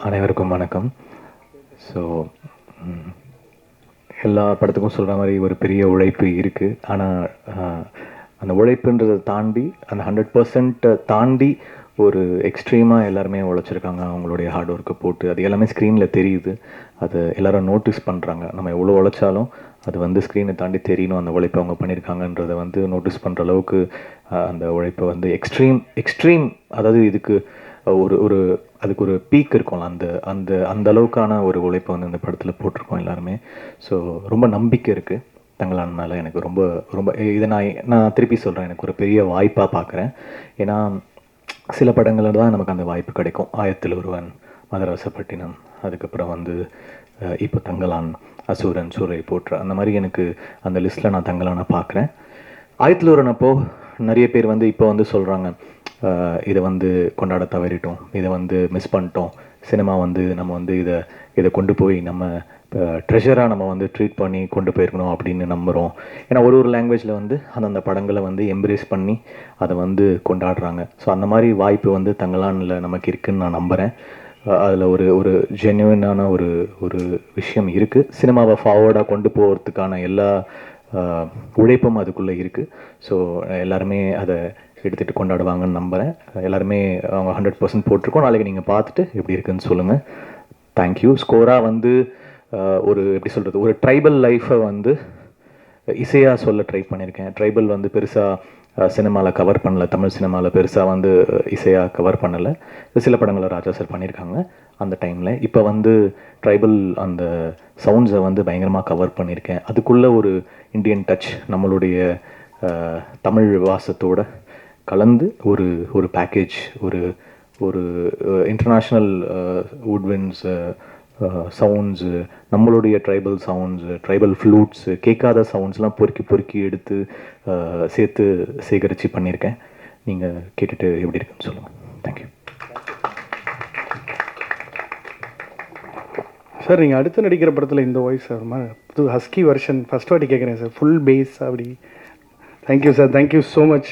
அனைவருக்கும் வணக்கம். ஸோ எல்லா படத்துக்கும் சொல்கிற மாதிரி ஒரு பெரிய உழைப்பு இருக்குது. ஆனால் அந்த உழைப்புன்றதை தாண்டி அந்த 100% தாண்டி ஒரு எக்ஸ்ட்ரீமாக எல்லாருமே உழைச்சிருக்காங்க. அவங்களுடைய ஹார்ட் ஒர்க்கை போட்டு அது எல்லாமே ஸ்க்ரீனில் தெரியுது. அது எல்லோரும் நோட்டீஸ் பண்ணுறாங்க. நம்ம எவ்வளோ உழைச்சாலும் அது வந்து ஸ்க்ரீனை தாண்டி தெரியணும் அந்த உழைப்பை அவங்க பண்ணியிருக்காங்கன்றதை வந்து நோட்டீஸ் பண்ணுற அளவுக்கு அந்த உழைப்பை வந்து எக்ஸ்ட்ரீம் அதாவது இதுக்கு ஒரு ஒரு அதுக்கு ஒரு பீக் இருக்கும்ல, அந்த அந்த அந்த அளவுக்கான ஒரு உழைப்பை வந்து இந்த படத்தில் போட்டிருக்கோம் எல்லாருமே. ஸோ ரொம்ப நம்பிக்கை இருக்குது தங்கலான் மேலே. எனக்கு ரொம்ப ரொம்ப இதை நான் திருப்பி சொல்கிறேன், எனக்கு ஒரு பெரிய வாய்ப்பாக பார்க்குறேன். ஏன்னா சில படங்களில் தான் நமக்கு அந்த வாய்ப்பு கிடைக்கும். ஆயிரத்தில் ஒருவன், மதராசப்பட்டினம், அதுக்கப்புறம் வந்து இப்போ தங்கலான், அசூரன், சூரை போற்ற, அந்த மாதிரி எனக்கு அந்த லிஸ்ட்டில் நான் தங்கலானை பார்க்குறேன். ஆயிரத்தில் ஒருவன் அப்போது நிறைய பேர் வந்து இப்போ வந்து சொல்கிறாங்க, இதை வந்து கொண்டாட தவறிட்டோம், இதை வந்து மிஸ் பண்ணிட்டோம், சினிமா வந்து நம்ம வந்து இதை கொண்டு போய் நம்ம ட்ரெஷராக நம்ம வந்து ட்ரீட் பண்ணி கொண்டு போயிருக்கணும் அப்படின்னு நம்புகிறோம். ஏன்னா ஒரு லாங்குவேஜில் வந்து அந்தந்த படங்களை வந்து எம்ப்ரேஸ் பண்ணி அதை வந்து கொண்டாடுறாங்க. ஸோ அந்த மாதிரி வாய்ப்பு வந்து தங்கலானில் நமக்கு இருக்குதுன்னு நான் நம்புகிறேன். அதில் ஒரு ஜென்யூனான ஒரு விஷயம் இருக்குது. சினிமாவை ஃபார்வர்டாக கொண்டு போகிறதுக்கான எல்லா உழைப்பும் அதுக்குள்ளே இருக்குது. ஸோ எல்லாருமே அதை எடுத்துகிட்டு கொண்டாடுவாங்கன்னு நம்புகிறேன். எல்லாருமே அவங்க 100% போட்டிருக்கோம். நாளைக்கு நீங்கள் பார்த்துட்டு எப்படி இருக்குன்னு சொல்லுங்கள். தேங்க்யூ. ஸ்கோராக வந்து எப்படி சொல்கிறது, ஒரு ட்ரைபல் லைஃப்பை வந்து இசையாக சொல்ல ட்ரை பண்ணியிருக்கேன். ட்ரைபல் வந்து பெருசாக சினிமாவில் கவர் பண்ணலை, தமிழ் சினிமாவில் பெருசாக வந்து இசையாக கவர் பண்ணலை. சில படங்களில் ராஜா சார் பண்ணியிருக்காங்க அந்த டைமில். இப்போ வந்து ட்ரைபல் அந்த சவுண்ட்ஸை வந்து பயங்கரமாக கவர் பண்ணியிருக்கேன். அதுக்குள்ளே ஒரு இந்தியன் டச் நம்மளுடைய தமிழ் வாசத்தோடு கலந்து ஒரு பேக்கேஜ், ஒரு இன்டர்நேஷ்னல் வுட்வின்ஸ் சவுண்ட்ஸு, நம்மளுடைய ட்ரைபல் சவுண்ட்ஸு, ட்ரைபல் ஃப்ளூட்ஸு, கேட்காத சவுண்ட்ஸ்லாம் பொறுக்கி எடுத்து சேர்த்து சேகரித்து பண்ணியிருக்கேன். நீங்கள் கேட்டுட்டு எப்படி இருக்குன்னு சொல்லுங்கள். Thank you sir. நீங்கள் அடுத்து நடிக்கிற படத்தில் இந்த வாய்ஸ் சார் புது ஹஸ்கி வெர்ஷன் ஃபஸ்ட் வாட்டி கேட்குறேன் சார், ஃபுல் பேஸ் அப்படி. Thank you sir, thank you so much.